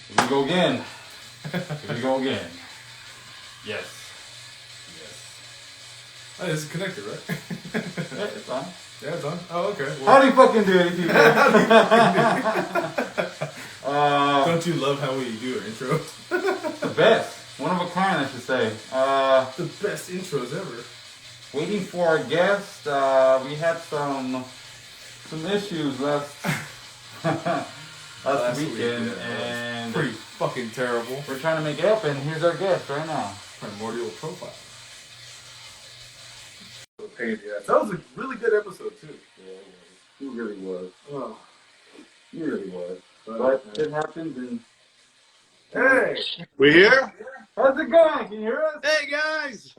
Here we go again. Here we go again. Yes. Oh, this is connected, right? Yeah, it's on. Yeah, it's on. Oh, okay. Well, How do you fucking do it, people? don't you love how we do our intro? The best. One of a kind, I should say. The best intros ever. Waiting for our guest. We had some issues last weekend, and pretty fucking terrible. we're trying to make it up. And here's our guest right now. Primordial Profiles. That was a really good episode too. Yeah, he really was. Oh, He really was. But it happens, and hey, We here? how's it going? Can you hear us? Hey guys!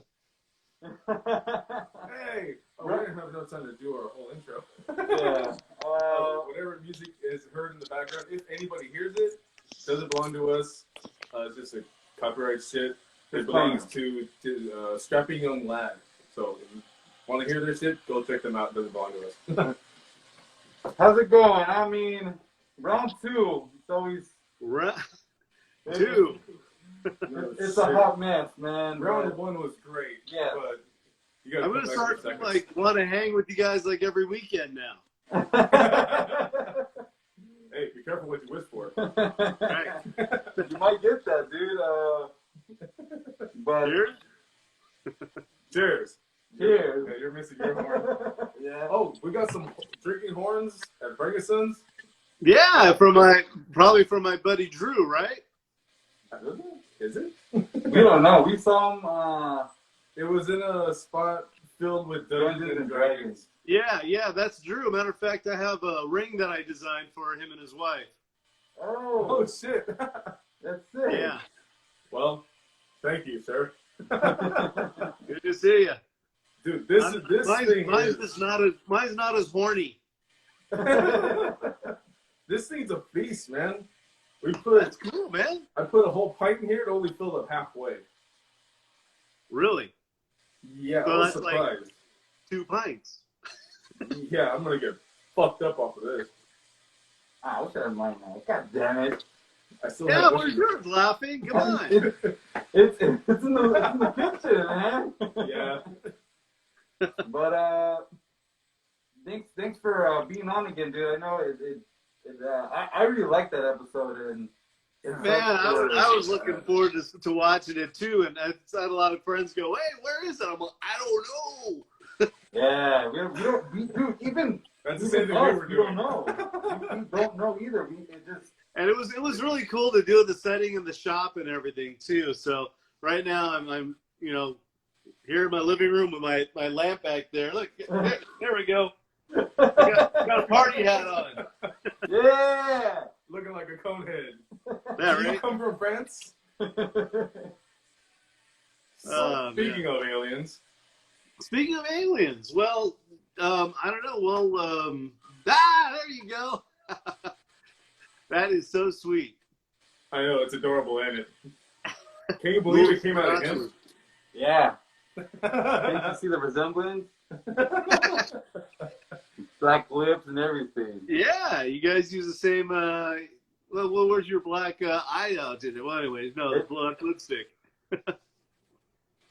hey. Oh, we didn't have enough time to do our whole intro. Yeah. Whatever music is heard in the background, if anybody hears it, doesn't belong to us. It's just a copyright shit. It belongs to Strapping Young Lad. So if you want to hear their shit, go check them out. It doesn't belong to us. How's it going? I mean, round two. It's always Two. It's a hot mess, man. Round one was great. Yeah. But you gotta I'm come gonna back start for a second. want to hang with you guys like every weekend now. Hey, be careful what you wish for. Right. You might get that, dude. But Cheers. Cheers. cheers. Yeah, you're missing your horn. Yeah. Oh, we got some drinking horns at Ferguson's. Yeah, probably from my buddy Drew, right? Is it? We don't know. We saw him. It was in a spot filled with Dungeons and Dragons. Yeah, that's Drew. Matter of fact, I have a ring that I designed for him and his wife. Oh shit. That's it. Yeah. Well, thank you, sir. Good to see you. Dude, this thing mine's not as horny. This thing's a beast, man. That's cool, man. I put a whole pint in here. It only filled up halfway. Really? Yeah, So I was that's like surprised. 2 pints. Yeah, I'm gonna get fucked up off of this. I wish I had mine now. God damn it. I still Yeah, have where's yours laughing? Come on. It's in the kitchen, man. Yeah. But thanks for being on again, dude. I know I really liked that episode, and Man, I was looking forward to watching it too, and I had a lot of friends go, "Hey, where is it?" I'm like, "I don't know." Yeah, we dude, even That's the even same thing us, we were we doing. don't know. We don't know either. And it was really cool to do the setting in the shop and everything too. So right now I'm here in my living room with my lamp back there. Look, there we go. Got a party hat on. Yeah. Looking like a conehead. Yeah, Do you right? come from France? Speaking of aliens. Speaking of aliens, well, I don't know. Well, there you go. That is so sweet. I know, it's adorable, ain't it? Can you believe it came out again? Yeah. Can't you see the resemblance? Black lips and everything. Yeah, you guys use the same. Well, where's your black eye out in it? Well, anyways, no, the black lipstick.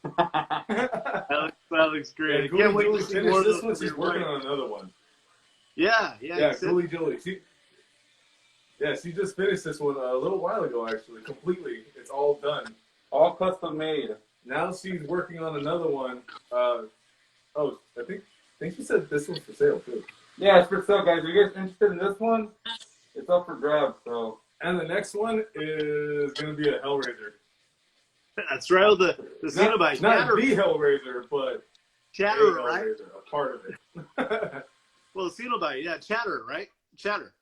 that looks great. Yeah, I can't wait to see more of this those one. for She's your working wife. on another one. Yeah. Julie. She just finished this one a little while ago, actually, completely. It's all done. All custom made. Now she's working on another one. I think she said this one's for sale, too. Yeah, it's for sale, guys. Are you guys interested in this one? It's up for grabs, so. And the next one is going to be a Hellraiser. That's right. The Xenobite. Not the Hellraiser, but Chatterer, a right? Hellraiser, a part of it. Well, Xenobite, yeah, Chatterer, right? Chatter.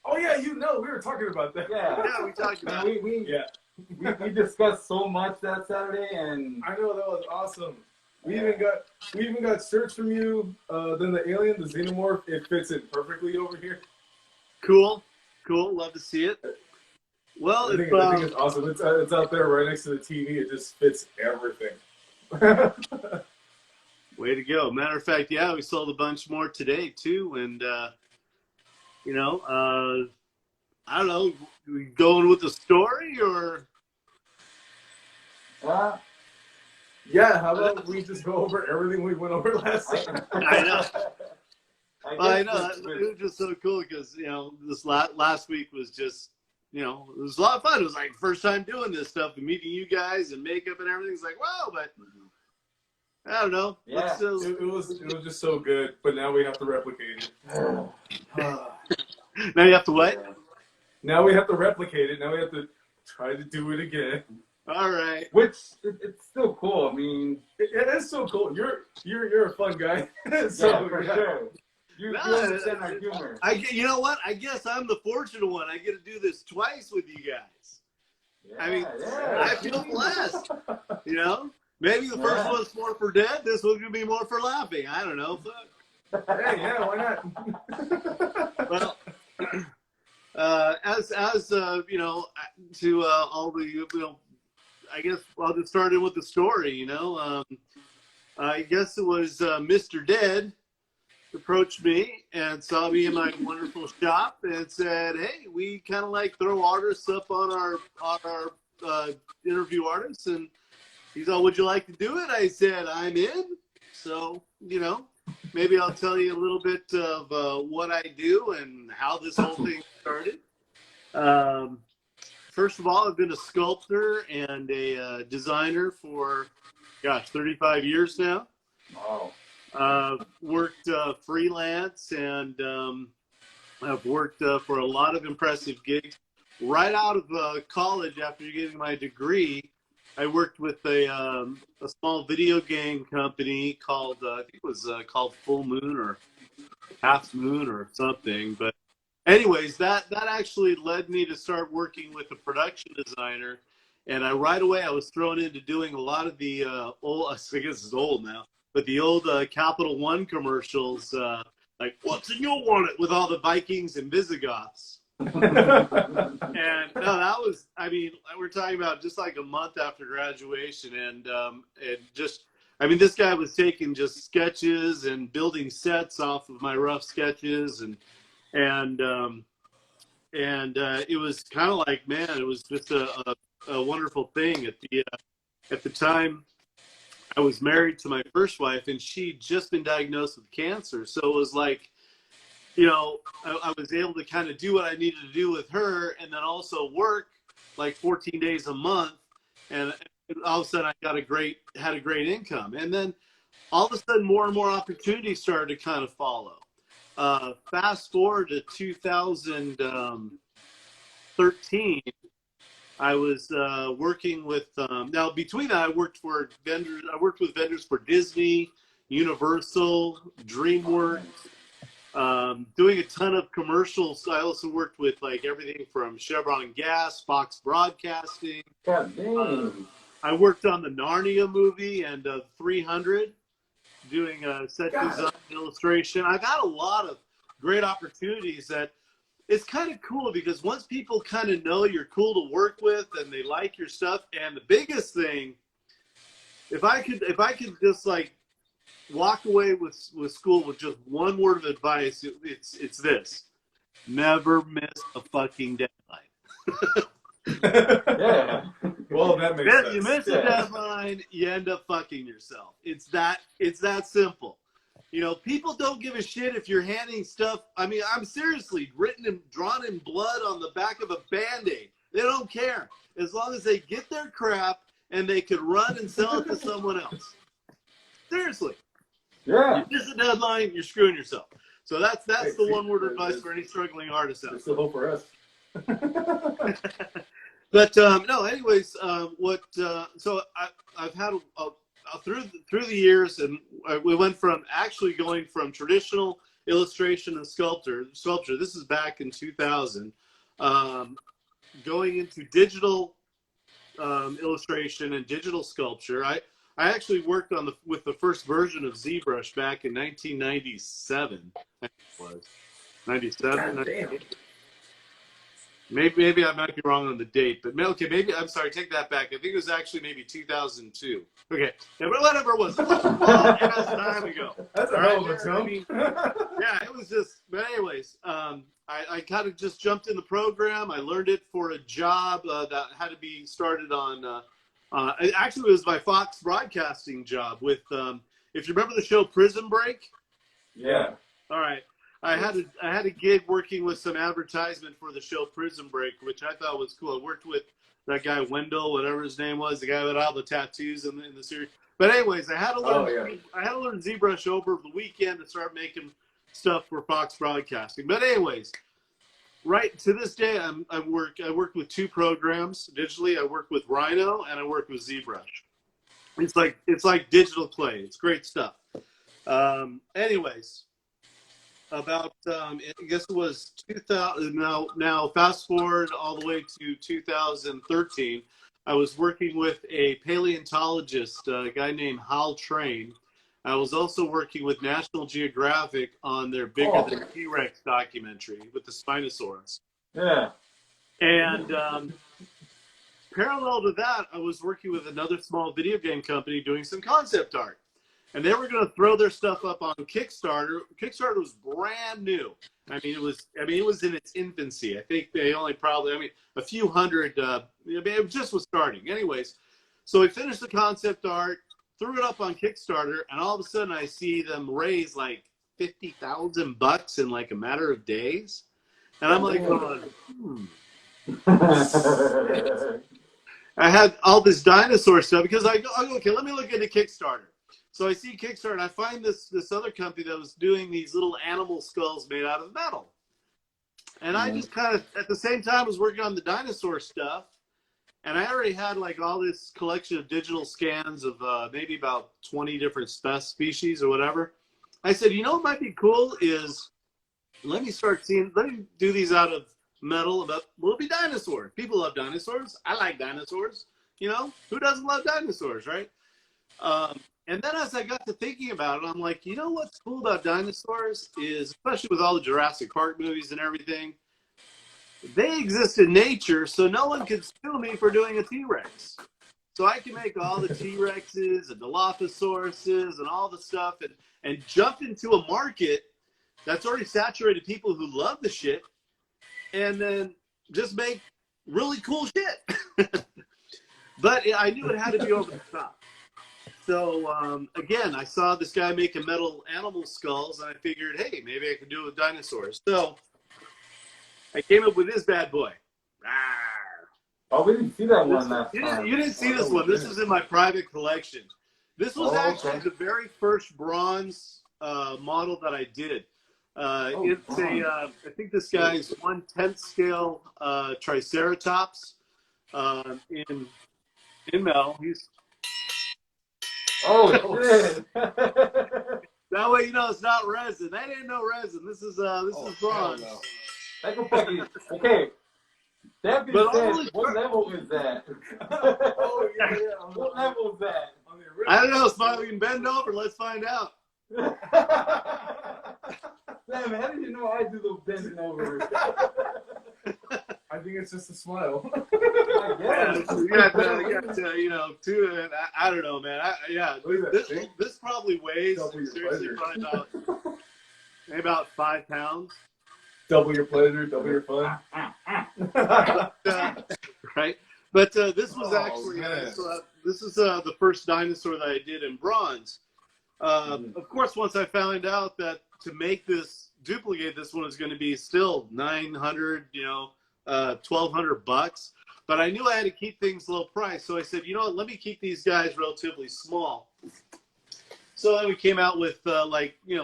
Oh, yeah, we were talking about that. Yeah, we talked about man, it. we discussed so much that Saturday, and I know, that was awesome. We even got shirts from you. Then the alien, the xenomorph, it fits in perfectly over here. Cool. Love to see it. Well, I think it's awesome. It's out there right next to the TV. It just fits everything. Way to go. Matter of fact, yeah, we sold a bunch more today too, and I don't know, we going with the story or? Yeah, how about we just go over everything we went over last time? I know. I know. It's It was just so cool because, you know, this last week was just, you know, it was a lot of fun. It was like first time doing this stuff and meeting you guys and makeup and everything. It's like, wow, but I don't know. Yeah. It was just so good, but now we have to replicate it. Now you have to what? Yeah. Now we have to replicate it. Now we have to try to do it again. All right. Which it's still cool. I mean, It is so cool. You're a fun guy. So, yeah, for sure. You understand our humor. You know what? I guess I'm the fortunate one. I get to do this twice with you guys. Yeah, I mean, yeah. I feel blessed. You know, maybe the first one's more for dead. This one's gonna be more for laughing. I don't know. Hey, yeah, why not? Well, as you know, to all the, you know, I guess I'll just start in with the story. You know, I guess it was Mr. Dead approached me and saw me in my wonderful shop and said, "Hey, we kind of like throw artists up on our interview artists." And he's all, "Would you like to do it?" I said, "I'm in." So, you know, maybe I'll tell you a little bit of what I do and how this whole thing started. First of all, I've been a sculptor and a designer for, 35 years now. Wow. Worked freelance and I've worked for a lot of impressive gigs. Right out of college, after getting my degree, I worked with a small video game company called, I think it was called Full Moon or Half Moon or something. But anyways, that actually led me to start working with a production designer. And right away, I was thrown into doing a lot of the old, I guess it's old now, but the old Capital One commercials, like "What's in your wallet?" with all the Vikings and Visigoths. And no, that was, I mean, we're talking about just like a month after graduation, and it just, I mean, this guy was taking just sketches and building sets off of my rough sketches, and it was kind of like, man, it was just a wonderful thing. At the time, I was married to my first wife, and she'd just been diagnosed with cancer. So it was like, you know, I was able to kind of do what I needed to do with her, and then also work like 14 days a month. And all of a sudden, I had a great income. And then all of a sudden, more and more opportunities started to kind of follow. Fast forward to 2013. I was working with, now between that, I worked with vendors for Disney, Universal, DreamWorks, doing a ton of commercials. I also worked with like everything from Chevron Gas, Fox Broadcasting. God dang. I worked on the Narnia movie and 300, doing set design and illustration. I've had a lot of great opportunities that, it's kind of cool because once people kind of know you're cool to work with and they like your stuff, and the biggest thing, if I could just like walk away with school with just one word of advice, it's this: never miss a fucking deadline. Yeah. Well, that makes sense. You miss a deadline, you end up fucking yourself. It's that simple. You know, people don't give a shit if you're handing stuff. I mean, I'm seriously written and drawn in blood on the back of a Band-Aid. They don't care. As long as they get their crap and they could run and sell it to someone else. Seriously. Yeah. You miss a deadline, you're screwing yourself. So that's the one word advice for any struggling artist out there. There's still hope for us. But no, anyways, so I've had through the years, and we went from actually going from traditional illustration and sculpture. This is back in 2000, going into digital illustration and digital sculpture. I actually worked with the first version of ZBrush back in 1997. I think it was 97. Maybe I might be wrong on the date, but okay, maybe I'm sorry. Take that back. I think it was actually maybe 2002. Okay, yeah, but whatever it was, a long ass time ago. That's a hell of a jump. I mean, yeah, it was just. But anyways, I kind of just jumped in the program. I learned it for a job that had to be started on. Actually, it was my Fox broadcasting job with. If you remember the show Prison Break. Yeah. All right. I had a gig working with some advertisement for the show Prison Break, which I thought was cool. I worked with that guy Wendell, whatever his name was, the guy with all the tattoos in the series. But anyways, I had to learn ZBrush over the weekend to start making stuff for Fox Broadcasting. But anyways, right to this day, I work with two programs digitally. I work with Rhino and I work with ZBrush. It's like digital clay. It's great stuff. Anyways. About I guess it was 2000. Now fast forward all the way to 2013. I was working with a paleontologist, a guy named Hal Train. I was also working with National Geographic on their Bigger Than T-Rex documentary with the Spinosaurus. Yeah. And parallel to that, I was working with another small video game company doing some concept art. And they were going to throw their stuff up on Kickstarter. Kickstarter was brand new. I mean, it was in its infancy. I think they only probably, a few hundred. It just was starting. Anyways, so we finished the concept art, threw it up on Kickstarter, and all of a sudden I see them raise like $50,000 in like a matter of days, and I'm like, I had all this dinosaur stuff because I go, okay, let me look into Kickstarter. So I see Kickstarter, and I find this other company that was doing these little animal skulls made out of metal. And I just kind of, at the same time, was working on the dinosaur stuff. And I already had like all this collection of digital scans of maybe about 20 different species or whatever. I said, you know what might be cool is let me do these out of metal. Will it be dinosaurs? People love dinosaurs. I like dinosaurs. You know, who doesn't love dinosaurs, right? And then as I got to thinking about it, I'm like, you know what's cool about dinosaurs is, especially with all the Jurassic Park movies and everything, they exist in nature, so no one can sue me for doing a T-Rex. So I can make all the T-Rexes and Dilophosauruses and all the stuff and jump into a market that's already saturated people who love the shit and then just make really cool shit. But I knew it had to be over the top. So, again, I saw this guy making metal animal skulls, and I figured, hey, maybe I could do it with dinosaurs. So, I came up with this bad boy. Oh, we didn't see that one last time. You didn't see this one. This is in my private collection. This was actually the very first bronze model that I did. It's I think this guy's 1/10 scale Triceratops in metal. Oh, shit. That way, you know it's not resin. That ain't no resin. This is bronze. No. That could fucking, okay. That being said, what level is that? What level is that? I don't know. Smiley, we can bend over. Let's find out. Sam, how did you know I do the bending over? I think it's just a smile. I guess. You got to, you know, I don't know, man. This probably weighs seriously probably about 5 pounds. Double your pleasure, double your fun. Right? But this was actually, this is the first dinosaur that I did in bronze. Of course, once I found out that to make this, duplicate this one is going to be still $900, $1,200. But I knew I had to keep things low price. So I said, you know what, let me keep these guys relatively small. So then we came out with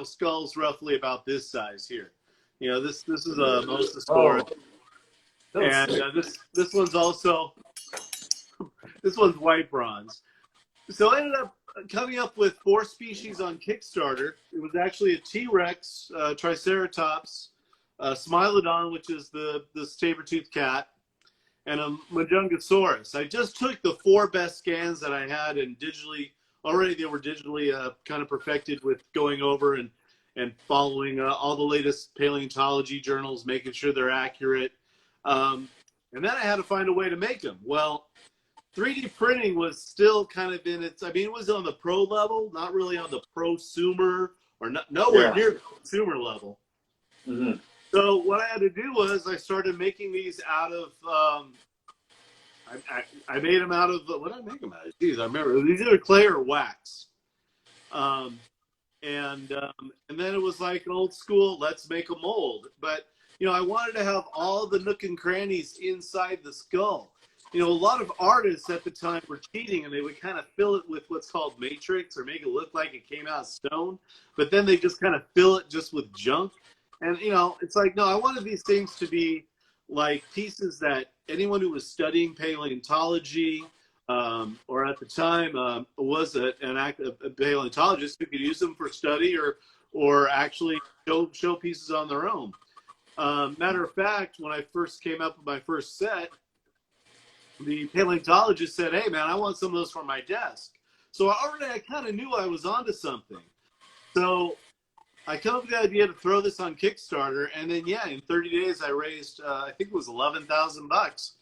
skulls roughly about this size here. You know, this is a Mosasaurus. And this one's also, this one's white bronze. So I ended up coming up with 4 species on Kickstarter. It was actually a T-Rex, Triceratops, Smilodon, which is the saber-toothed cat, and a Majungasaurus. I just took the 4 best scans that I had and they were digitally kind of perfected with going over and following all the latest paleontology journals, making sure they're accurate. And then I had to find a way to make them. Well, 3D printing was still kind of in its, I mean, it was on the pro level, not really on the prosumer, or nowhere near the consumer level. Mm-hmm. So what I had to do was I started making these out of, I made them out of, what did I make them out of? Geez, I remember. These are clay or wax. And then it was like an old school, let's make a mold. But, you know, I wanted to have all the nook and crannies inside the skull. You know, a lot of artists at the time were cheating, and they would kind of fill it with what's called matrix or make it look like it came out of stone. But then they just kind of fill it just with junk. And, you know, it's like, no, I wanted these things to be like pieces that anyone who was studying paleontology or at the time was a paleontologist who could use them for study or actually show pieces on their own. Matter of fact, when I first came up with my first set, the paleontologist said, hey, man, I want some of those for my desk. So I kind of knew I was onto something. So I came up with the idea to throw this on Kickstarter, and then in 30 days I raised, I think it was $11,000.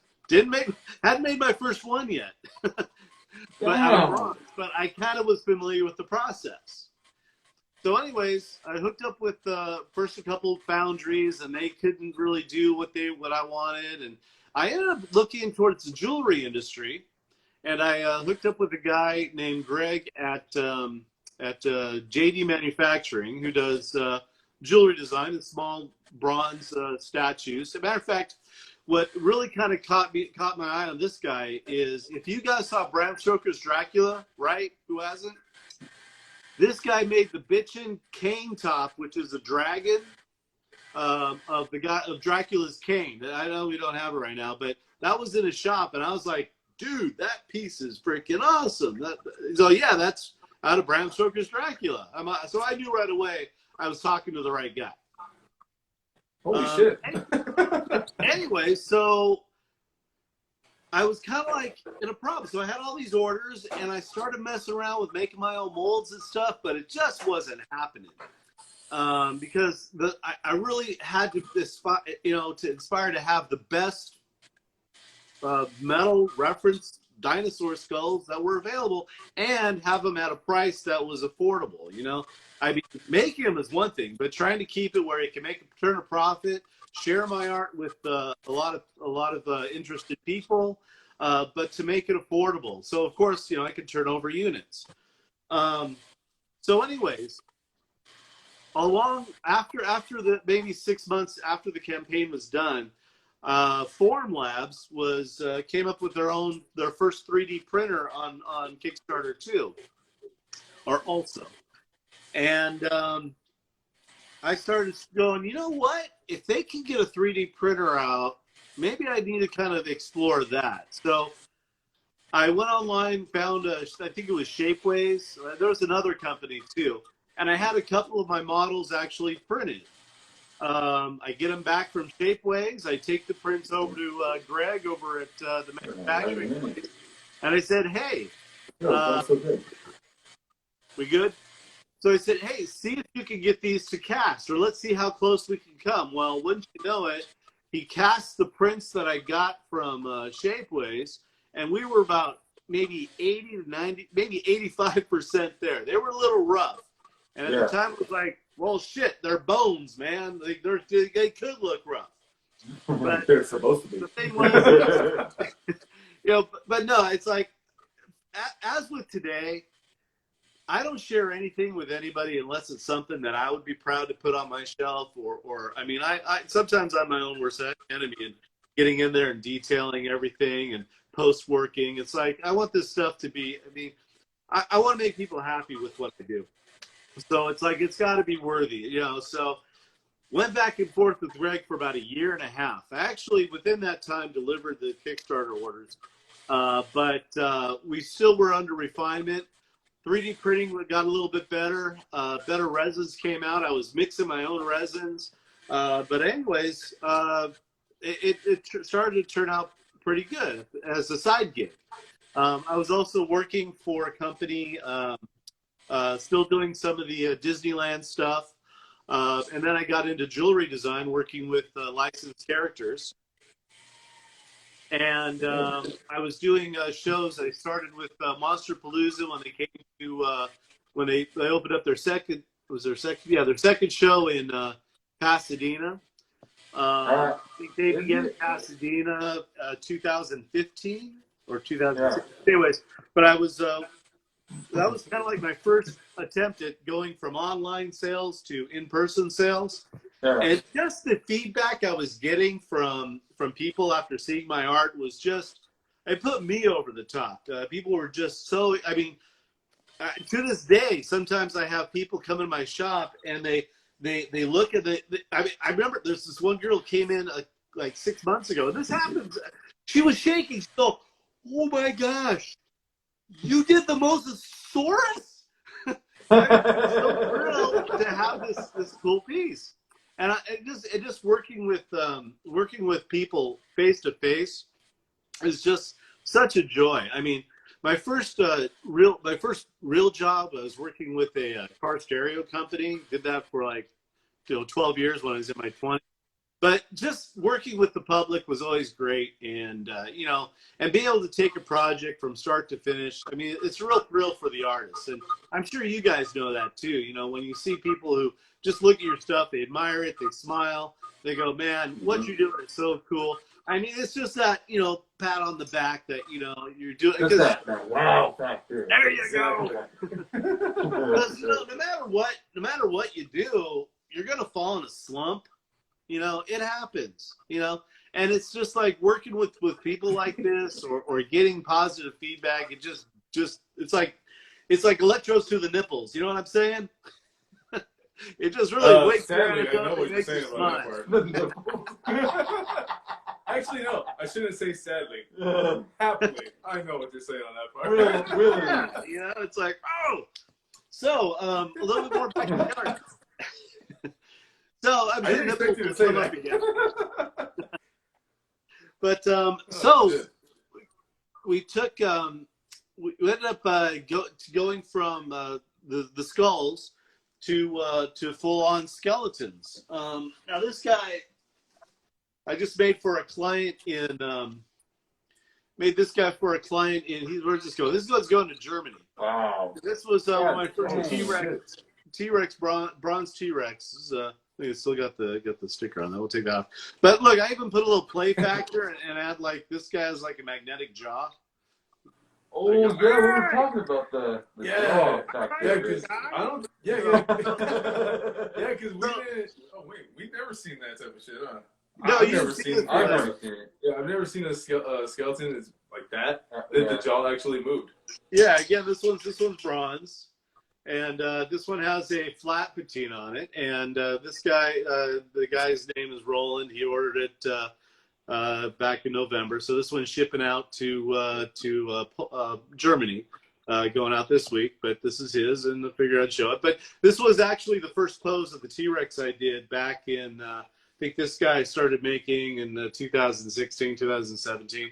Hadn't made my first one yet, but I kind of was familiar with the process. So, anyways, I hooked up with first a couple foundries, and they couldn't really do what I wanted, and I ended up looking towards the jewelry industry, and I hooked up with a guy named Greg at JD Manufacturing, who does jewelry design and small bronze statues. As a matter of fact, what really kind of caught my eye on this guy is, if you guys saw Bram Stoker's Dracula, right? Who hasn't? This guy made the bitchin' cane top, which is a dragon of Dracula's cane. I know we don't have it right now, but that was in his shop, and I was like, dude, that piece is freaking awesome. That's out of Bram Stoker's Dracula. So I knew right away I was talking to the right guy. Holy shit. Anyway, so I was kind of like in a problem. So I had all these orders, and I started messing around with making my own molds and stuff, but it just wasn't happening. Because I really had to inspire to have the best metal reference dinosaur skulls that were available and have them at a price that was affordable. You know, I mean, making them is one thing, but trying to keep it where it can turn a profit, share my art with a lot of interested people, but to make it affordable. So of course, you know, I can turn over units. So anyways, after maybe 6 months after the campaign was done, Form Labs came up with their first 3D printer on Kickstarter too, or also, and I started going, you know what? If they can get a 3D printer out, maybe I need to kind of explore that. So I went online, found I think it was Shapeways. There was another company too, and I had a couple of my models actually printed. I get them back from Shapeways. I take the prints over to Greg over at the manufacturing place, and I said, "Hey, we good?" So I said, "Hey, see if you can get these to cast, or let's see how close we can come." Well, wouldn't you know it, he cast the prints that I got from Shapeways, and we were about maybe 80 to 90, maybe 85% there. They were a little rough, and at the time it was like, well, shit, they're bones, man. They could look rough. But they're supposed to be. The thing was, you know, but no, it's like, as with today, I don't share anything with anybody unless it's something that I would be proud to put on my shelf, or I mean, I sometimes I'm my own worst enemy and getting in there and detailing everything and post working. It's like, I want this stuff to be, I mean, I want to make people happy with what I do. So it's like, it's got to be worthy, you know. So went back and forth with Greg for about 1.5 years. I actually, within that time, delivered the Kickstarter orders, but we still were under refinement. 3D printing got a little bit better. Better resins came out. I was mixing my own resins. But anyways, it started to turn out pretty good as a side gig. I was also working for a company, still doing some of the Disneyland stuff. And then I got into jewelry design, working with licensed characters. And I was doing shows. I started with Monster Palooza when they came to when they opened up their second their second show in Pasadena. I think they began in Pasadena 2015 or 2006. Yeah. Anyways, but I was that was kind of like my first attempt at going from online sales to in-person sales. Yeah. And just the feedback I was getting from people after seeing my art was just, it put me over the top. People were just so, I mean, to this day, sometimes I have people come in my shop and they look at I remember there's this one girl who came in like 6 months ago. And this happened. She was shaking. She goes, "Oh my gosh, you did the Mosasaurus?" I'm so thrilled to have this cool piece. And just working with people face to face is just such a joy. I mean, my first real job was working with a car stereo company. Did that for 12 years when I was in my 20s. But just working with the public was always great, and and being able to take a project from start to finish. I mean, it's a real thrill for the artists, and I'm sure you guys know that too. You know, when you see people who just look at your stuff, they admire it, they smile, they go, "Man, what you're doing is so cool." I mean, it's just that pat on the back that you're doing. Just that wow factor. There you go. Because no matter what you do, you're gonna fall in a slump. It happens, and it's just like working with people like this or getting positive feedback. It just it's like electrodes through the nipples. You know what I'm saying? It just really wakes you up. I know what you're saying about that part. Actually, no, I shouldn't say sadly. Happily, I know what you're saying on that part. Really. Yeah, it's like, oh. So, a little bit more back to the art. So I'm didn't expect you to say that again. But we took we ended up going from the skulls to full on skeletons. Now this guy I just made for a client in where's this going? This one's going to Germany. Wow. This was my first T-Rex bronze T-Rex. I think it's still got the sticker on that. We'll take that off. But look, I even put a little play factor and add this guy has a magnetic jaw. Oh yeah, we were talking about the jaw factor. Yeah, because I don't. Yeah, because we didn't. Oh wait, we've never seen that type of shit, huh? No, I've never seen it. Yeah, I've never seen a skeleton that's like that. The jaw actually moved. Yeah, again, this one's bronze. And this one has a flat patina on it. And this guy, the guy's name is Roland. He ordered it back in November. So this one's shipping out to Germany, going out this week. But this is his, and I figured I'd show it. But this was actually the first close of the T-Rex I did back in, I think this guy started making in 2016, 2017.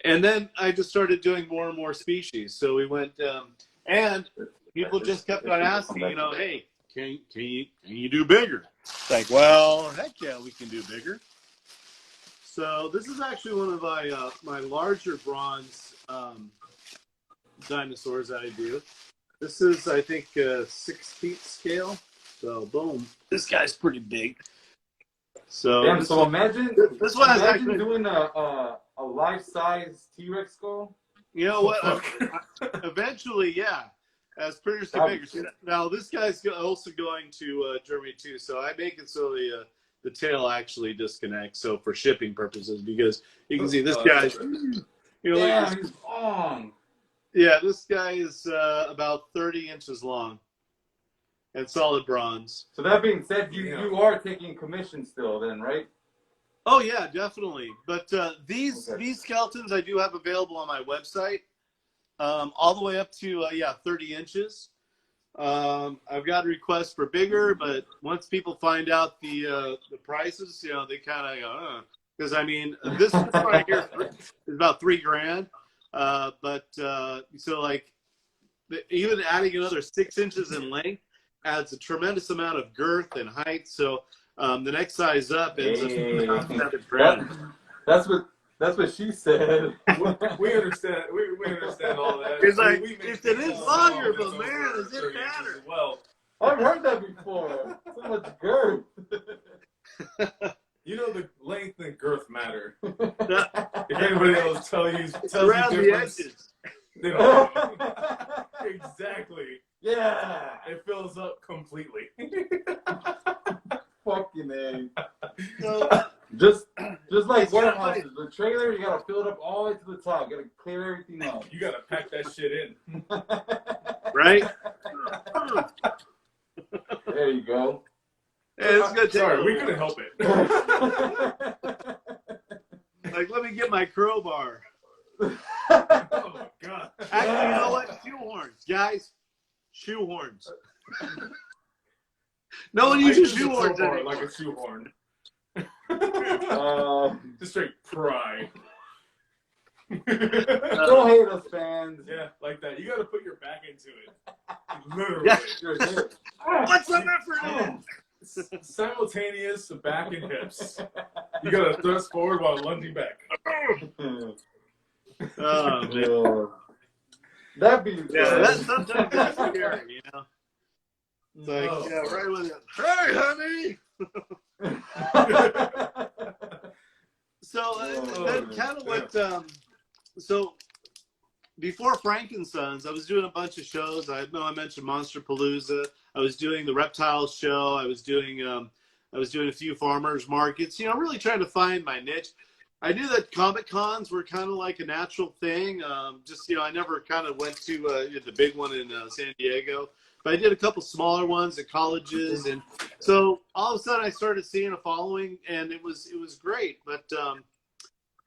And then I just started doing more and more species. So we went, and people just kept on asking, hey, can you do bigger? It's like, well, heck yeah, we can do bigger. So this is actually one of my larger bronze dinosaurs that I do. This is, I think, 6 feet scale. So boom, this guy's pretty big. So damn, so imagine this one is actually doing a life-size T-Rex skull. You know what? Eventually, yeah. As pretty bigger. Now this guy's also going to Germany too, so I make it so the tail actually disconnects. So for shipping purposes, because you can see this guy's, he's long. Yeah, this guy is about 30 inches long, and solid bronze. So that being said, you are taking commission still, then, right? Oh yeah, definitely. But these skeletons I do have available on my website. All the way up to 30 inches. I've got requests for bigger, but once people find out the prices, they kind of go, because I mean this one right here is about $3,000. But so even adding another 6 inches in length adds a tremendous amount of girth and height. So the next size up is $7,000. That's what That's what she said. We understand. We understand all that. It's like, we make if it is things longer, that's but man, over is it 30 inches fatter? as well. I've heard that before. So much girth. You know the length and girth matter. Yeah. If anybody else tells It's you around the difference, edges. they don't know. Exactly. Yeah. It fills up completely. Fucking A. So, Just like It's kinda warehouses, the trailer, you gotta fill it up all the way to the top. You gotta clear everything out. You gotta pack that shit in. right? There you go. Hey, it's gonna take Sorry, a we little couldn't while. help it. Like, let me get my crowbar. Oh my god. Actually, you know what? Shoehorns, guys. Shoehorns. No one I uses use the shoehorns crowbar anymore. like a shoehorn. Just straight pry. Don't hate us, fans. Yeah, like that. You gotta put your back into it. Literally. Yeah. You're here. What's the effort in? Simultaneous back and hips. You gotta thrust forward while lunging back. Oh, man. That being Yeah, said, sometimes that's scary, you know? It's like, Oh. yeah, right with it. Hey, honey! So, that kind of what, so, before Frankenstein's, I was doing a bunch of shows. I know I mentioned Monster Palooza. I was doing the reptiles show. I was doing a few farmers markets, you know, really trying to find my niche. I knew that Comic Cons were kind of like a natural thing. Just, you know, I never kind of went to the big one in San Diego, but I did a couple smaller ones at colleges. And so all of a sudden I started seeing a following, and it was great. But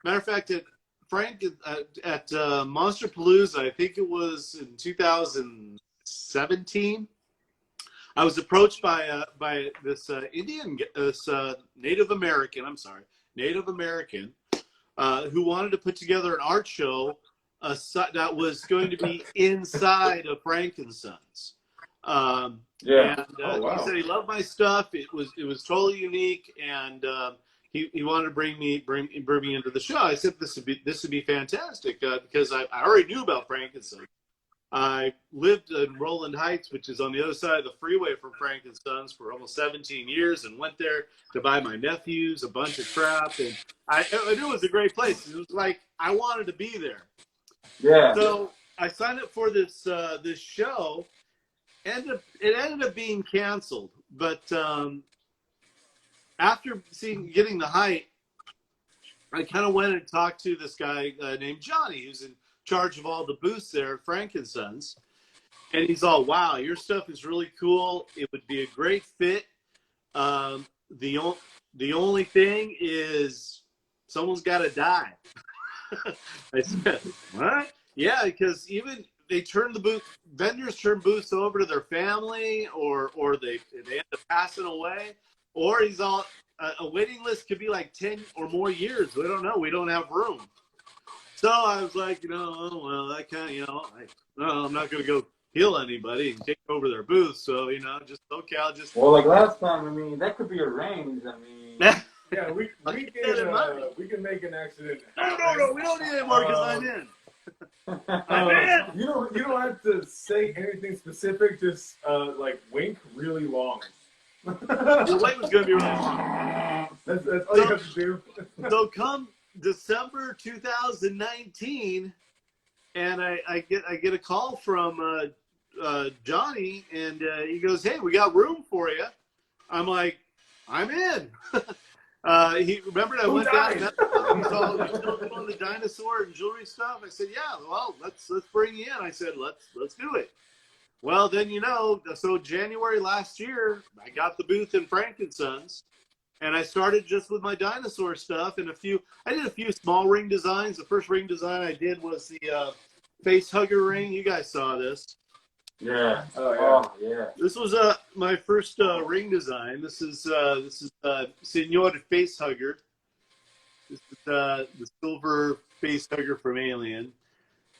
matter of fact, at Monster Palooza, I think it was in 2017, I was approached by this Native American, who wanted to put together an art show that was going to be inside of Frankenstein's. yeah. And Oh, wow. he said he loved my stuff. It was totally unique, and he wanted to bring me into the show. I said this would be fantastic because I already knew about Frankenstein. I lived in Roland Heights, which is on the other side of the freeway from Frankenstein's, for almost 17 years, and went there to buy my nephews a bunch of crap. And I knew it was a great place. It was like I wanted to be there. Yeah. So I signed up for this show. It ended up being canceled, but after getting the height, I kind of went and talked to this guy named Johnny, who's in charge of all the booths there at Frankenstein's, and he's all, "Wow, your stuff is really cool. It would be a great fit. The only thing is someone's got to die." I said, "What?" Yeah, because even vendors turn booths over to their family, or they end up passing away, or he's all, a waiting list could be like 10 or more years. We don't know. We don't have room. So I was like, I kind of, I'm not going to go kill anybody and take over their booth. So, just, okay, I'll just. Well, like last time, I mean, that could be arranged. I mean. Yeah, we can make an accident. No, we don't need any more because I'm in. I'm in. You don't have to say anything specific. Just like wink really long. The wait was going to be really long. That's all you have to do. So come December 2019, and I get a call from Johnny, and he goes, "Hey, we got room for you." I'm like, "I'm in." He remembered I went down. He saw the dinosaur and jewelry stuff. I said, "Yeah, well, let's bring you in." I said, "Let's do it." Well, then so January last year, I got the booth in Frankenstein's, and I started just with my dinosaur stuff and I did a few small ring designs. The first ring design I did was the face hugger ring. You guys saw this. Yeah. Oh yeah. This was my first ring design. This is Senor Face Hugger. This is the silver face hugger from Alien.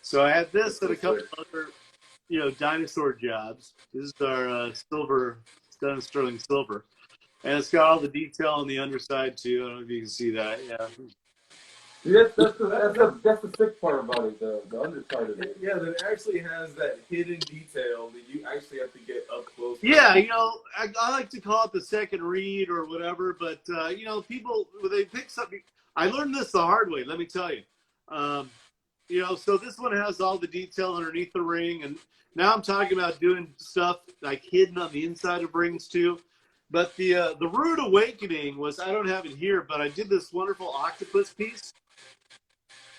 So I had this and a couple other, dinosaur jobs. This is our silver, done in sterling silver, and it's got all the detail on the underside too. I don't know if you can see that. Yeah. That's the sick part about it, the underside of it. Yeah, that it actually has that hidden detail that you actually have to get up close. Yeah, I like to call it the second read or whatever, but people when they pick something. I learned this the hard way. Let me tell you. So this one has all the detail underneath the ring, and now I'm talking about doing stuff like hidden on the inside of rings too. But the Rude Awakening was, I don't have it here, but I did this wonderful octopus piece.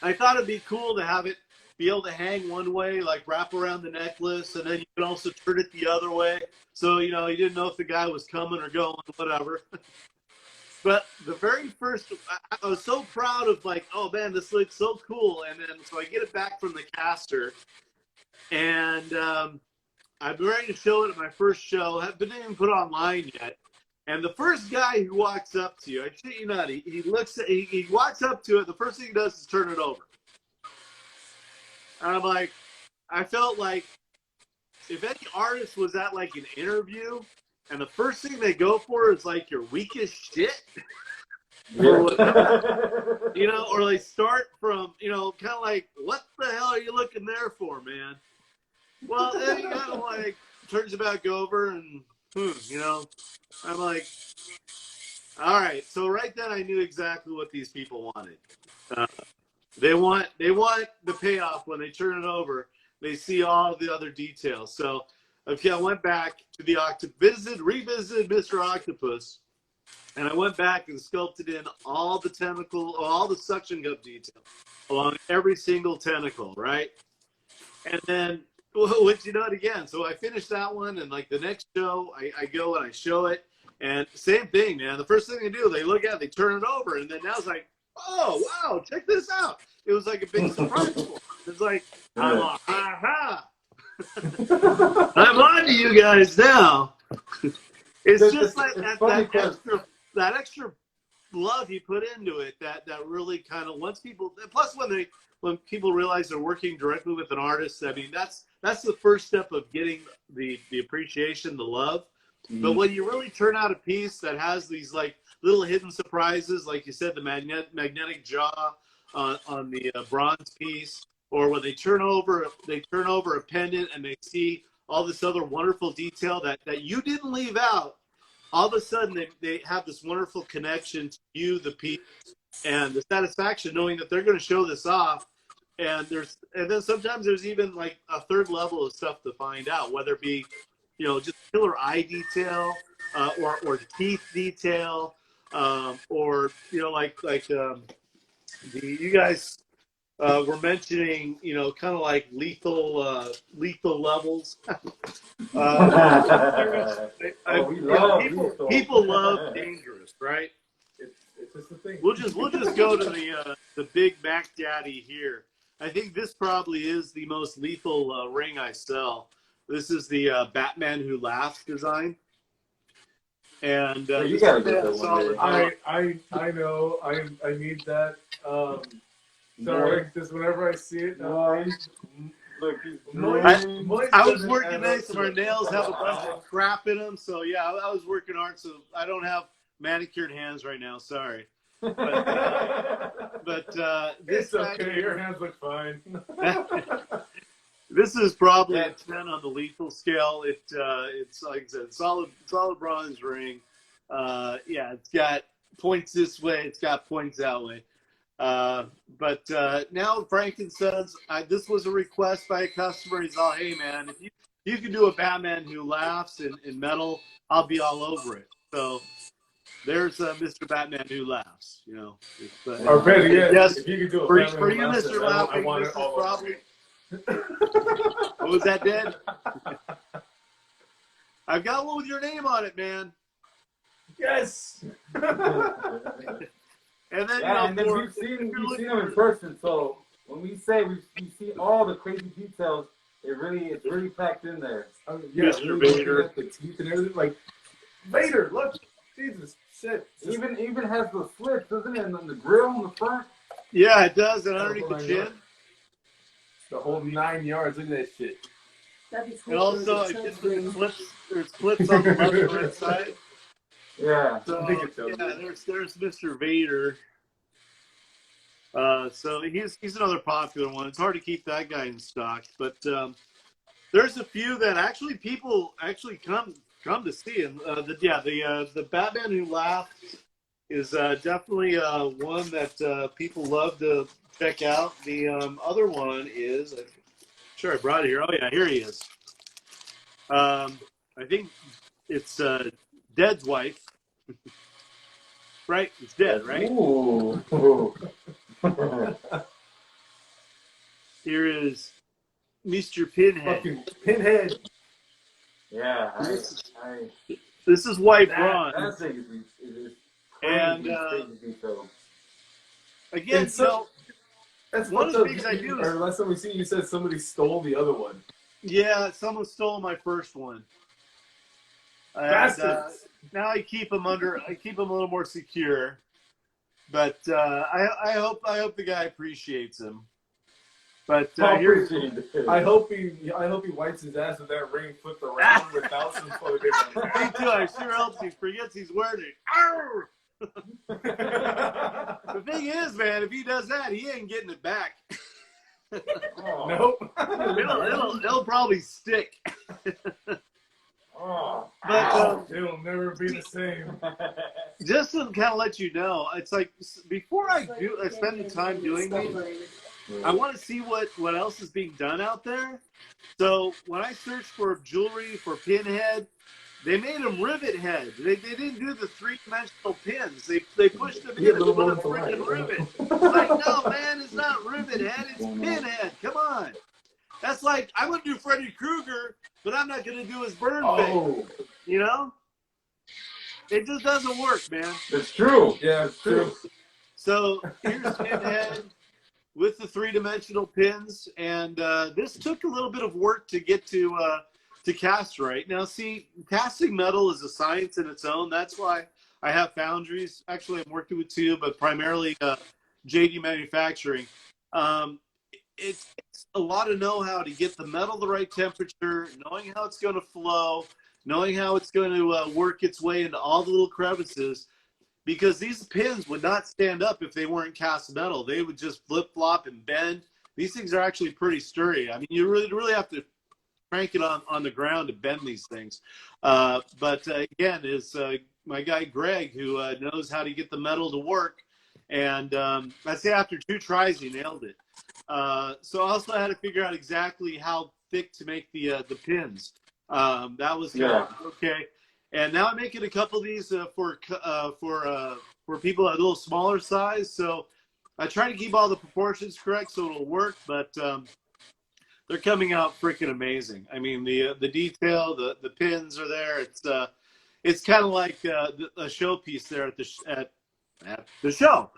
I thought it'd be cool to have it be able to hang one way, like wrap around the necklace, and then you can also turn it the other way. So, you didn't know if the guy was coming or going, whatever. But the very first, I was so proud of like, oh man, this looks so cool. And then, so I get it back from the caster, and I'm ready to show it at my first show. I haven't even put it online yet. And the first guy who walks up to you, I shit you not, he walks up to it. The first thing he does is turn it over. And I'm like, I felt like if any artist was at like an interview and the first thing they go for is like your weakest shit, Yeah. or they start from, kind of like, what the hell are you looking there for, man? Well, then he kind of like turns it back over and, I'm like, all right. So right then I knew exactly what these people wanted. They want the payoff when they turn it over. They see all the other details. So, okay, I went back to the revisited Mr. Octopus, and I went back and sculpted in all the suction cup detail along every single tentacle, right? And then, once you know it again. So I finished that one, and like the next show, I go and I show it, and same thing, man. The first thing they do, they look at it, they turn it over, and then now it's like, oh, wow, check this out. It was like a big surprise for them. It's like, I'm like, aha. I'm on to you guys now. It's just like that extra love you put into it that really kind of, once people, plus when people realize they're working directly with an artist, I mean, that's the first step of getting the appreciation, the love. Mm-hmm. But when you really turn out a piece that has these like little hidden surprises, like you said, the magnetic jaw on the bronze piece, or when they turn over a pendant and they see all this other wonderful detail that you didn't leave out, all of a sudden they have this wonderful connection to you, the piece, and the satisfaction knowing that they're going to show this off. And then sometimes there's even like a third level of stuff to find out, whether it be, just killer eye detail, or teeth detail, or you guys were mentioning, kind of like lethal levels. People love dangerous, right? It's just a thing. We'll just go to the Big Mac Daddy here. I think this probably is the most lethal ring I sell. This is the Batman Who Laughs design. And you gotta get that one. I know. I need that. Sorry, just whenever I see it. I was working nice, and our nails have a bunch of crap in them. So yeah, I was working hard, so I don't have manicured hands right now. Sorry. But this it's okay. Your hands look fine. This is probably a 10 on the lethal scale. It's like I said, solid bronze ring. It's got points this way. It's got points that way. But now Franken says, this was a request by a customer. He's all, hey man, if you can do a Batman Who Laughs in metal, I'll be all over it. So there's Mr. Batman Who Laughs. Or better yet, yes, if you could do a for Batman you, Mr. Laughs, Laughing, this is probably. What was that, Dad? I've got one with your name on it, man. Yes. And then, and then we've seen them in person. So when we say we've seen all the crazy details, it's really packed in there. Mr. Vader, the teeth and everything. Like Vader, look, Jesus, shit. Even has the slits, doesn't it? And the grill on the front. Yeah, it does. And underneath the chin. The whole 9 yards. Look at that shit. And also, there's clips on the left and right side. Yeah. So, there's Mr. Vader. So he's another popular one. It's hard to keep that guy in stock, but there's a few that actually people actually come to see. And the Batman Who Laughed is definitely one that people love to check out. The other one is, I'm sure I brought it here. Oh yeah, here he is. I think it's Dead's wife. Right? It's Dead, right? Ooh. Here is Mr. Pinhead. Fucking Pinhead. Yeah, This is White that Bronze. thing is And crazy detail. again, so, that's one of the fucked up. things I do is, Or last time we see you said somebody stole the other one. yeah, someone stole my first one. And, Bastards. now I keep them a little more secure. But I hope the guy appreciates him. But here's I hope he wipes his ass with that ring flipped around without some photo. me too. I sure hope he forgets he's wearing it. Arr! The thing is, man, if he does that, he ain't getting it back. Nope. It'll probably stick. But it'll never be the same. just to kind of let you know, it's like before I spend the time doing these, I want to see what else is being done out there. So when I searched for jewelry for Pinhead, they made them rivet head. They didn't do the 3-dimensional pins. They pushed them in and put a freaking rivet. It's like, no, man, it's not rivet head. It's Pinhead. Come on. That's like, I'm going to do Freddy Krueger, but I'm not going to do his burn face. You know? It just doesn't work, man. It's true. Yeah, it's true. So here's Pinhead with the 3-dimensional pins, and this took a little bit of work to get to cast right. Now, see, casting metal is a science in its own. That's why I have foundries. Actually, I'm working with two, but primarily JD Manufacturing. It's a lot of know-how to get the metal the right temperature, knowing how it's going to flow, knowing how it's going to work its way into all the little crevices. Because these pins would not stand up if they weren't cast metal. They would just flip-flop and bend. These things are actually pretty sturdy. I mean, you really have to crank it on the ground to bend these things. But again, is my guy Greg, who knows how to get the metal to work. And I'd say after 2 tries, he nailed it. So I also had to figure out exactly how thick to make the pins. That was kind of okay. And now I'm making a couple of these for people at a little smaller size. So I try to keep all the proportions correct so it'll work. But they're coming out freaking amazing. I mean, the detail, the pins are there. It's kind of like a showpiece there at the show.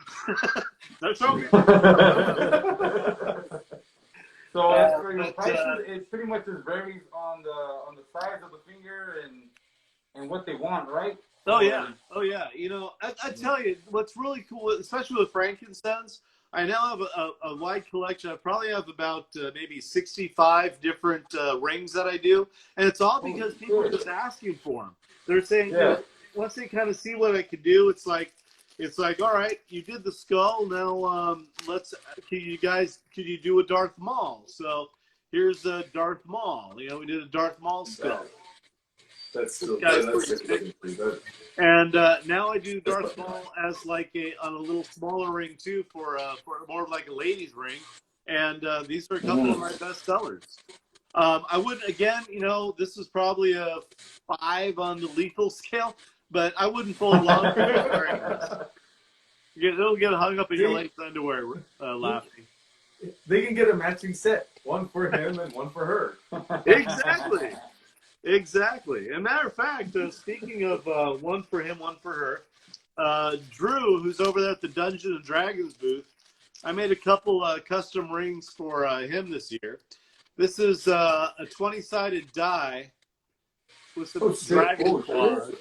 So as for your prices, it pretty much just varies on the size of the finger and what they want, right? Oh yeah. You know, I tell you, what's really cool, especially with frankincense, I now have a wide collection. I probably have about maybe 65 different rings that I do, and it's all because people are just asking for them. They're saying, you know, once they kind of see what I can do, it's like, all right, you did the skull. Now, could you do a Darth Maul? So here's a Darth Maul. You know, we did a Darth Maul skull. That's still pretty good. And now I do Darth Maul as like on a little smaller ring too, for more of like a ladies ring. And these are a couple of my best sellers. I wouldn't, again, you know, this is probably a 5 on the lethal scale, but I wouldn't fold longer. It'll get hung up in your ladies' underwear, laughing. They can get a matching set, one for him and one for her. Exactly. As a matter of fact, speaking of one for him, one for her, Drew, who's over there at the Dungeons and Dragons booth, I made a couple custom rings for him this year. This is a 20-sided die with some dragon claws.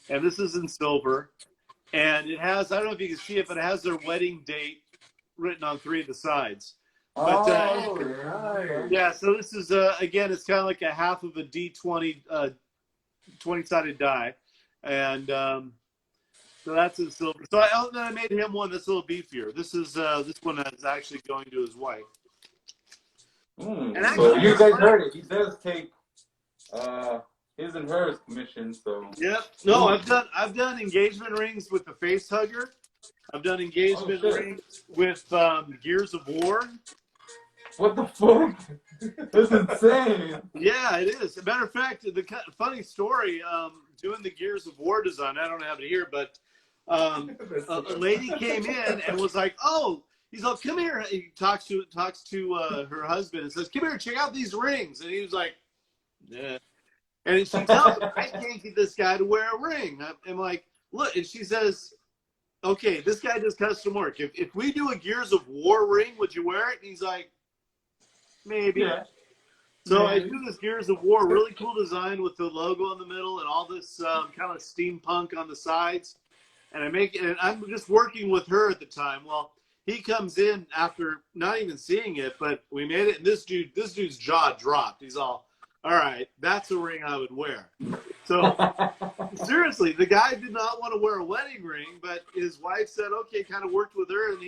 And this is in silver. And it has, I don't know if you can see it, but it has their wedding date written on 3 of the sides. But, right. yeah, so this is, again, it's kind of like a half of a D20 20-sided die. And So that's his silver. So I made him one that's a little beefier. This is this one that's actually going to his wife. And And so actually, you guys heard it. He does take his and hers commission. So yep. No, I've done engagement rings with the face hugger. I've done engagement rings with Gears of War. What the fuck? That's insane. Yeah, it is. As a matter of fact, the funny story, doing the Gears of War design, I don't have it here, but a lady came in and was like, "Oh," he's like, "Come here." He talks to her husband and says, "Come here, check out these rings." And he was like, "Yeah." And she tells him, "I can't get this guy to wear a ring." I'm like, "Look," and she says, "Okay, this guy does custom work. If we do a Gears of War ring, would you wear it?" And he's like, "Maybe." Yeah. So I do this Gears of War, really cool design with the logo in the middle and all this kind of steampunk on the sides. And I'm just working with her at the time. Well, he comes in after not even seeing it, but we made it. And this dude's jaw dropped. He's all right, that's a ring I would wear. So seriously, the guy did not want to wear a wedding ring, but his wife said, okay, kind of worked with her. And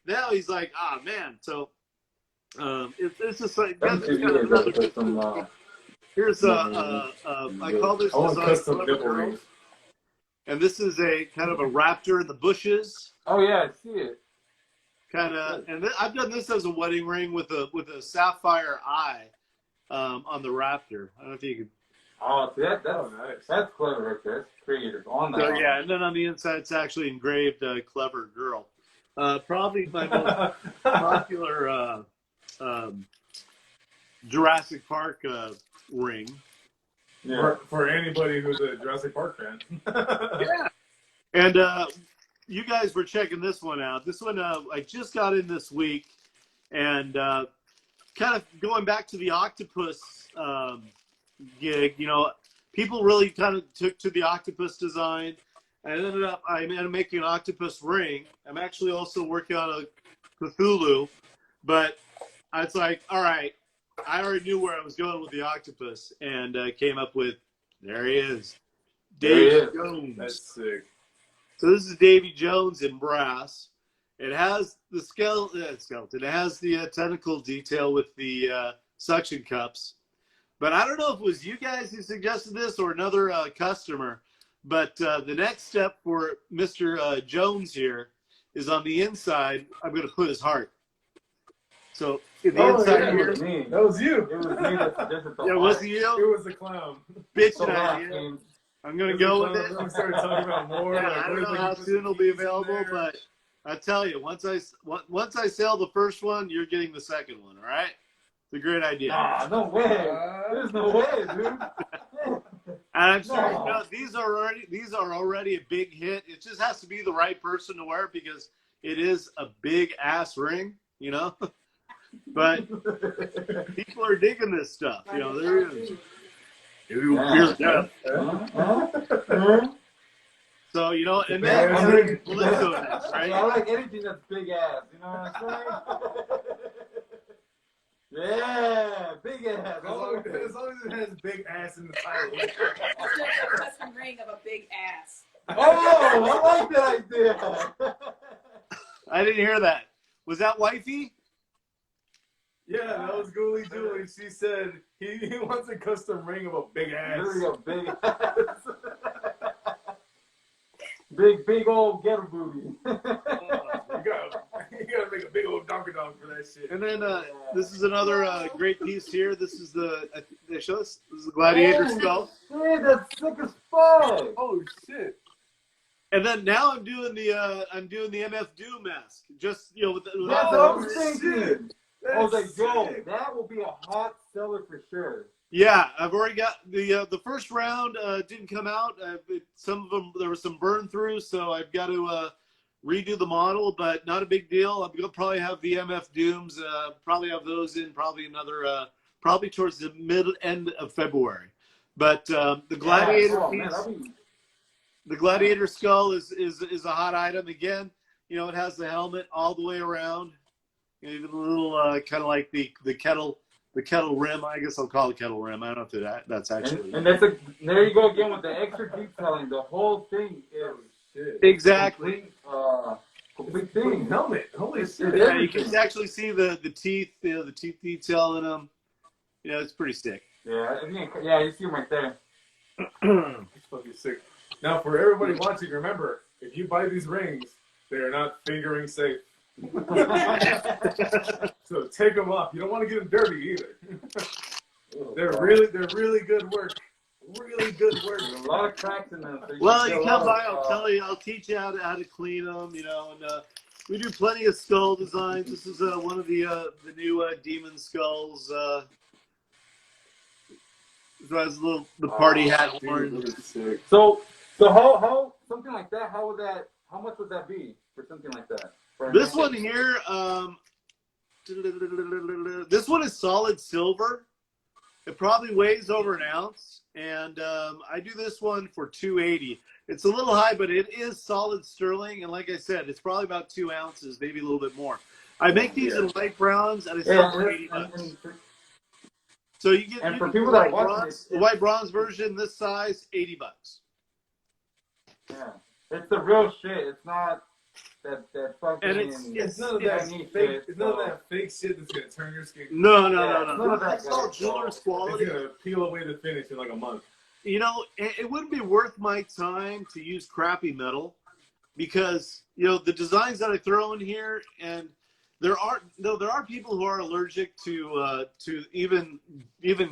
now he's like, man. So it's just like, here's I call this design Clever Girl. And this is a kind of a raptor in the bushes. Oh yeah, I see it. Kind of, and I've done this as a wedding ring with a sapphire eye on the raptor. I don't know if you can. Oh, that's nice. That's clever right there. That's creative on that. So yeah, and then on the inside it's actually engraved "Clever Girl." Probably my most popular Jurassic Park ring. Yeah. For anybody who's a Jurassic Park fan. Yeah. And you guys were checking this one out. This one I just got in this week, and kind of going back to the octopus gig. You know, people really kind of took to the octopus design. I ended up making an octopus ring. I'm actually also working on a Cthulhu, but it's like, all right, I already knew where I was going with the octopus, and came up with, there he is, Davy Jones. That's sick. So this is Davy Jones in brass. It has the skeleton. It has the tentacle detail with the suction cups. But I don't know if it was you guys who suggested this or another customer. But the next step for Mr. Jones here is on the inside, I'm going to put his heart. So in the inside here. That was you. It was me. Yeah, was it you? It was the clown. Bitch idea. I'm going to go with it. We started talking about more. Yeah, I don't know how soon it'll be available, but I tell you, once I sell the first one, you're getting the second one, all right? It's a great idea. Nah, no way. There's no way, dude. And I'm sorry, no, these are already a big hit. It just has to be the right person to wear it because it is a big ass ring, you know. But people are digging this stuff, you know. Here's Jeff. So you know, and then Calypso next, right? I like anything that's big ass. You know what I'm saying? Yeah, big ass. As long as it has big ass in the title. It's a custom ring of a big ass. Oh, I like that idea. I didn't hear that. Was that wifey? Yeah, that was Ghoulie Julie. She said he wants a custom ring of a big ass. Really a big ass. big old ghetto booty. You gotta make a big old donkey dog for that shit. And then this is another great piece here. This is they show us. This is the gladiator skull. Shit, that's sick as fuck. Oh shit. And then now I'm doing the MF Doom mask. Just with That's what I was thinking. Shit. I was like, yo, that will be a hot seller for sure. Yeah, I've already got the first round didn't come out. Some of them there was some burn through, so I've got to redo the model, but not a big deal. I'm gonna probably have the MF Dooms. Probably have those in probably another probably towards the end of February. But the gladiator piece, the gladiator skull is a hot item again. You know, it has the helmet all the way around. Even a little kind of like the kettle rim. I guess I'll call it kettle rim. I don't know if that's actually. And there you go again with the extra detailing. The whole thing is shit. Exactly. Complete Complete thing. helmet. Holy shit. Yeah, you can actually see the teeth, the teeth detail in them. It's pretty sick. Yeah, you see him right there. It's fucking sick. Now, for everybody watching, remember, if you buy these rings, they are not fingering safe. So take them off. You don't want to get them dirty either. They're really good work. Really good work. There's a lot of cracks in them. So Well, you you can come by, I'll tell you, I'll teach you how to clean them, and we do plenty of skull designs. This is one of the new demon skulls. So has the party hat horn. So how something like that? How much would that be for something like that? This one here, this one is solid silver. It probably weighs over an ounce, and I do this one for $280. It's a little high, but it is solid sterling, and like I said, it's probably about 2 ounces, maybe a little bit more. I make these in light browns, and I sell for $80. So you get, and for people that watch the white bronze version, this size, $80. Yeah, it's the real shit. It's not that fucking. And it's none of that fake. It's none of that fake shit that's gonna turn your skin. No. None of that. It's all jeweler's quality. It's gonna peel away the finish in like a month. It wouldn't be worth my time to use crappy metal because the designs that I throw in here, and there are people who are allergic to even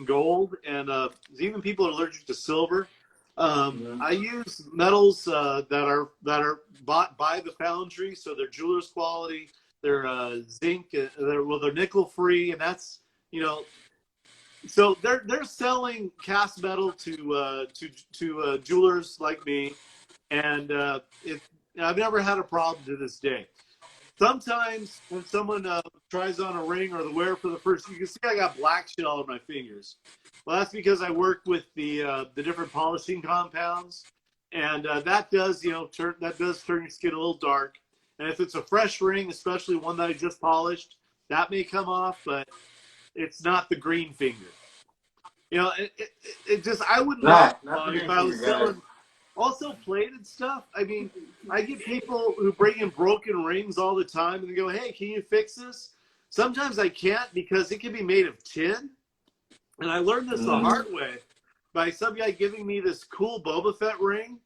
gold, and even people are allergic to silver. I use metals that are bought by the foundry, so they're jeweler's quality. They're zinc. They're nickel free, and that's So they're selling cast metal to jewelers like me, and I've never had a problem to this day. Sometimes when someone tries on a ring or the wear for the first, you can see I got black shit all over my fingers. Well, that's because I work with the different polishing compounds, and that does turn your skin a little dark. And if it's a fresh ring, especially one that I just polished, that may come off, but it's not the green finger. It just I wouldn't know if I was selling. Also, plated stuff. I mean, I get people who bring in broken rings all the time, and they go, "Hey, can you fix this?" Sometimes I can't because it can be made of tin. And I learned this the hard way by some guy giving me this cool Boba Fett ring,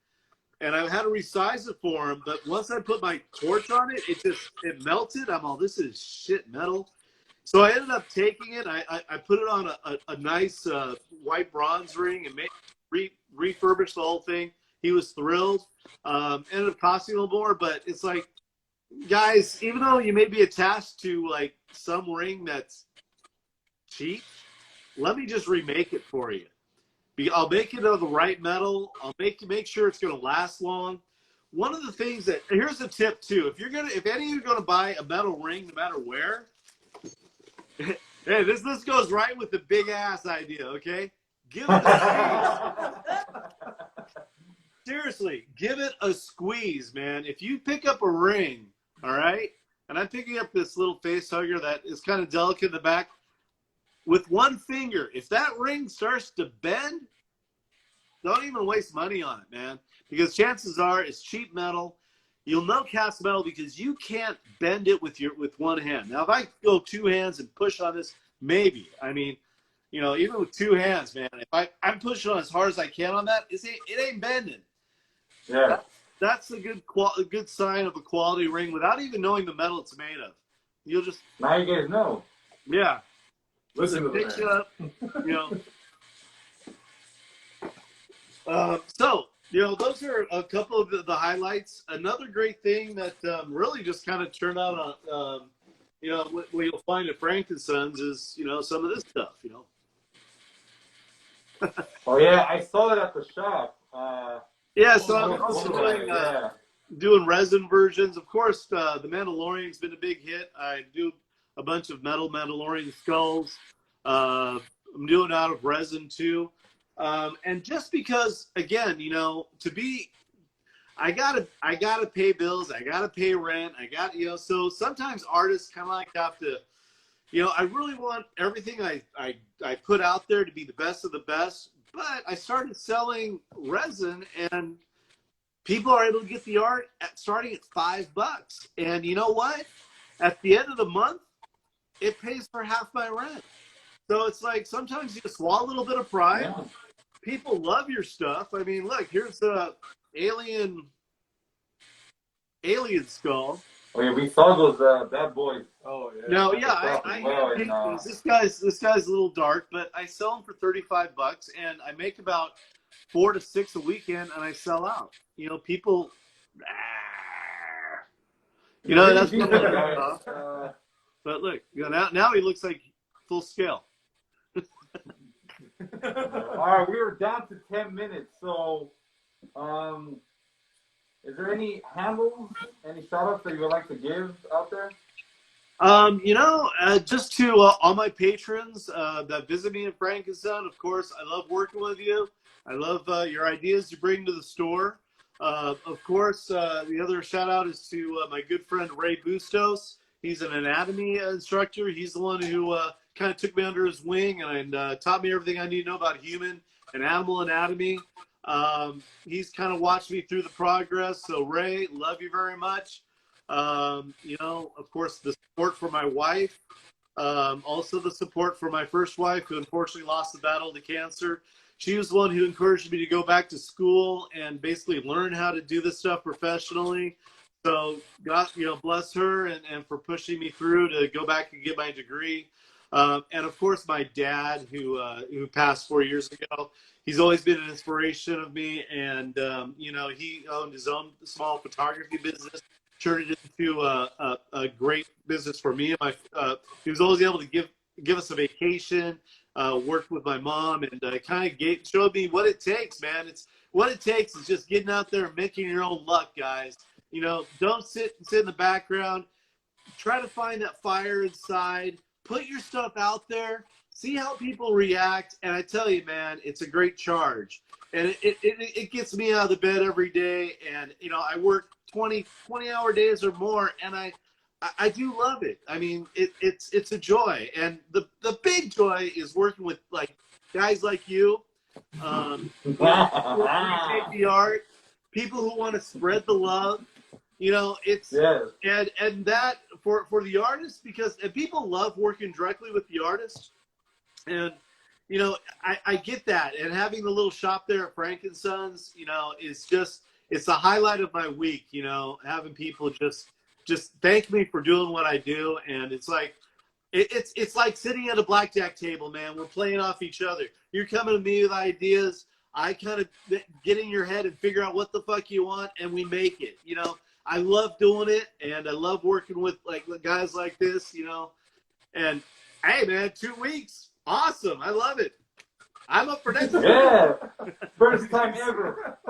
and I had to resize it for him. But once I put my torch on it, it melted. I'm all, this is shit metal. So I ended up taking it. I put it on a nice white bronze ring and refurbished the whole thing. He was thrilled. Ended up costing a little more, but it's like, guys, even though you may be attached to like some ring that's cheap, let me just remake it for you. I'll make it of the right metal. I'll make sure it's going to last long. One of the things here's a tip too. If any of you are going to buy a metal ring, no matter where, hey, this goes right with the big ass idea. Okay, give it a squeeze. Seriously, give it a squeeze, man. If you pick up a ring, all right, and I'm picking up this little face hugger that is kind of delicate in the back. With one finger, if that ring starts to bend, don't even waste money on it, man. Because chances are it's cheap metal. You'll know cast metal because you can't bend it with one hand. Now, if I go two hands and push on this, maybe. I mean, even with two hands, man, if I'm pushing on as hard as I can on that, it ain't bending. Yeah. That's a good sign of a quality ring without even knowing the metal it's made of. You'll just now you guys know. Yeah. Listen to that. So, those are a couple of the highlights. Another great thing that really just kind of turned out on, what you'll find at Frankensons is, some of this stuff, Oh, yeah, I saw that at the shop. So I'm also doing resin versions. Of course, the Mandalorian's been a big hit. I do a bunch of Mandalorian skulls. I'm doing out of resin too. And just because, again, I gotta pay bills. I gotta pay rent. So sometimes artists kind of like have to, I really want everything I put out there to be the best of the best. But I started selling resin, and people are able to get the art starting at $5. And you know what? At the end of the month, it pays for half my rent. So it's like sometimes you just swallow a little bit of pride. Yeah. People love your stuff. I mean, look, here's the alien skull. Oh yeah, we saw those bad boys. Oh yeah. No, yeah, I Well, paint and, these. This guy's a little dark, but I sell them for $35, and I make about 4 to 6 a weekend, and I sell out. You know, people. You know, that's what but look, you know, now he looks like full scale. all right, we were down to 10 minutes, so is there any handles, any shout-outs that you would like to give out there? You know, just to all my patrons that visit me in Frankenstein, of course, I love working with you. I love your ideas you bring to the store. Of course, the other shout out is to my good friend Ray Bustos. He's an anatomy instructor. He's the one who kind of took me under his wing and taught me everything I need to know about human and animal anatomy. He's kind of watched me through the progress. So Ray, love you very much. You know, of course, the support for my wife, also the support for my first wife, who unfortunately lost the battle to cancer. She was the one who encouraged me to go back to school and basically learn how to do this stuff professionally. So God, you know, bless her and for pushing me through to go back and get my degree. And of course, my dad, who passed 4 years ago. He's always been an inspiration of me. And, you know, he owned his own small photography business, turned it into a great business for me. And he was always able to give us a vacation, worked with my mom, and kind of showed me what it takes, man. What it takes is just getting out there and making your own luck, guys. You know, don't sit in the background. Try to find that fire inside. Put your stuff out there. See how people react. And I tell you, man, it's a great charge. And it gets me out of the bed every day. And, you know, I work 20-hour days or more, and I do love it. I mean, it's a joy. And the big joy is working with, like, guys like you. Who appreciate the art. People who want to spread the love. You know, it's and that for the artists, because people love working directly with the artist, and you know, I get that, and having the little shop there at Frankenstein's, you know, is it's the highlight of my week. You know, having people just thank me for doing what I do, and it's like it's like sitting at a blackjack table, man. We're playing off each other. You're coming to me with ideas. I kind of get in your head and figure out what the fuck you want, and we make it. You know. I love doing it, and I love working with like guys like this, you know. And hey, man, 2 weeks, awesome! I love it. I'm up for next week. Yeah, first time ever,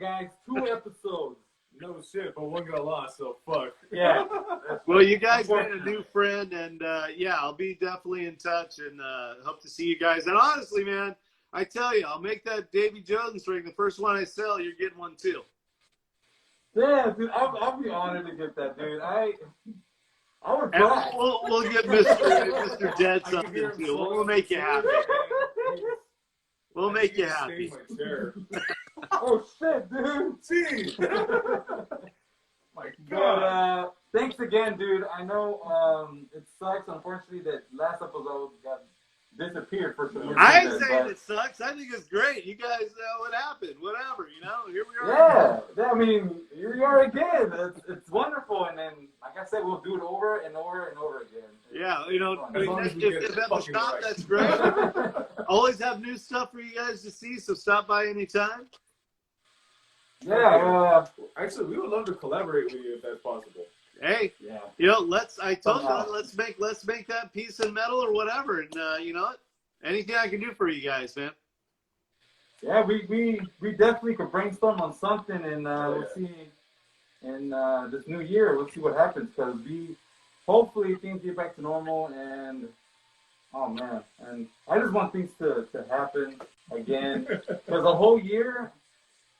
guys. 2 episodes. No shit, but one got lost, so fuck. Yeah. Well, you guys made a new friend, and yeah, I'll be definitely in touch, and hope to see you guys. And honestly, man, I tell you, I'll make that Davy Jones ring. The first one I sell, you're getting one too. Yeah, dude, I'll be honored to get that, dude. I would And cry. we'll get Mr. Dead something too. We'll make you happy. We'll make you happy. Oh shit, dude. Gee. My But God. thanks again, dude. I know it sucks, unfortunately, that last episode got disappeared for some reason. I ain't saying it sucks. I think it's great. You guys know what happened. Whatever, you know. Here we are. Yeah. I mean, here we are again. It's wonderful, and then, like I said, we'll do it over and over and over again. Yeah, you know, if at the shop, right. that's great. Always have new stuff for you guys to see, so stop by anytime. Yeah. Actually, we would love to collaborate with you if that's possible. Hey, Yeah. you know, let's make that piece of metal or whatever, and you know what? Anything I can do for you guys, man. Yeah, we definitely could brainstorm on something, and we'll see in this new year. We'll see what happens, because hopefully things get back to normal, and oh man, and I just want things to happen again, because the whole year.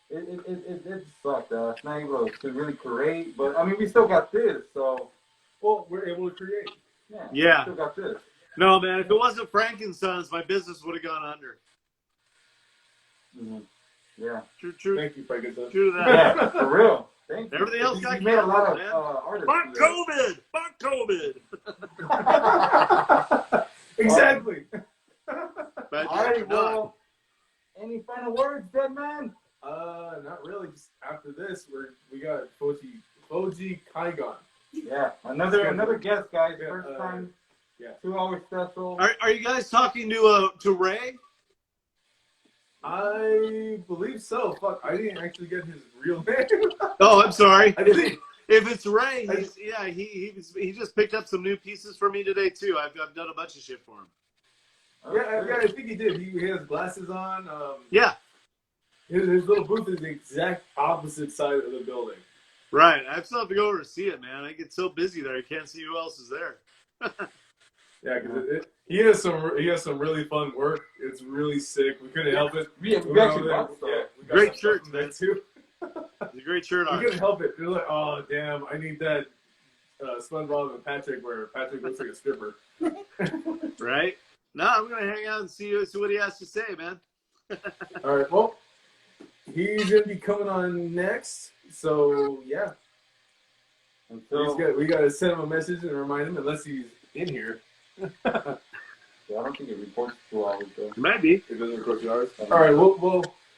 It sucked. It's not able to really create, but I mean, we still got this, so. Well, we're able to create. Yeah. We still got this. No, man, if it wasn't Frankenstein's, my business would have gone under. Mm-hmm. Yeah. True. Thank you, Frankenstein. True to that. Yeah, for real. Thank you. Everything else You got made a lot of man. artists. Fuck today. COVID! Fuck COVID! Exactly. But, All right, no, well, any final words, dead man? Not really. Just after this, we got Koji Kaigon. Yeah, another guest, guys. Yeah, First time. yeah. 2 hours special. are you guys talking to Ray? I believe so. Fuck, I didn't actually get his real name. Oh, I'm sorry. I didn't. If it's Ray, he just picked up some new pieces for me today too. I've done a bunch of shit for him. Yeah, I think he did. He has glasses on. Yeah, His little booth is the exact opposite side of the building. right. I still have to go over to see it, man. I get so busy there, I can't see who else is there. Yeah, because he has some really fun work. It's really sick. We couldn't help it. We went actually over there. bought stuff. Yeah, we got Great some shirt, stuff from there man. too. It's a great shirt We on. couldn't help it. They're like, oh damn, I need that SpongeBob and Patrick where Patrick looks like a stripper. Right? No, I'm gonna hang out and see what he has to say, man. All right, well, he's gonna be coming on next. So yeah, we gotta send him a message and remind him unless he's in here. Yeah, I don't think it reports 2 hours though. Maybe. It doesn't record yours. All right,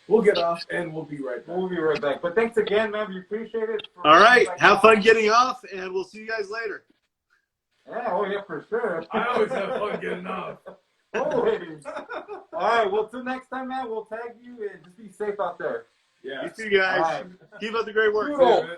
we'll get off and we'll be right back. We'll be right back. But thanks again, man. We appreciate it. All right. Have fun getting off, and we'll see you guys later. Yeah, oh yeah, for sure. I always have fun getting off. Always. All right, well, till next time, man, we'll tag you and just be safe out there. Yeah. You too, guys. All right. Keep up the great work. Toodles. Yeah, man.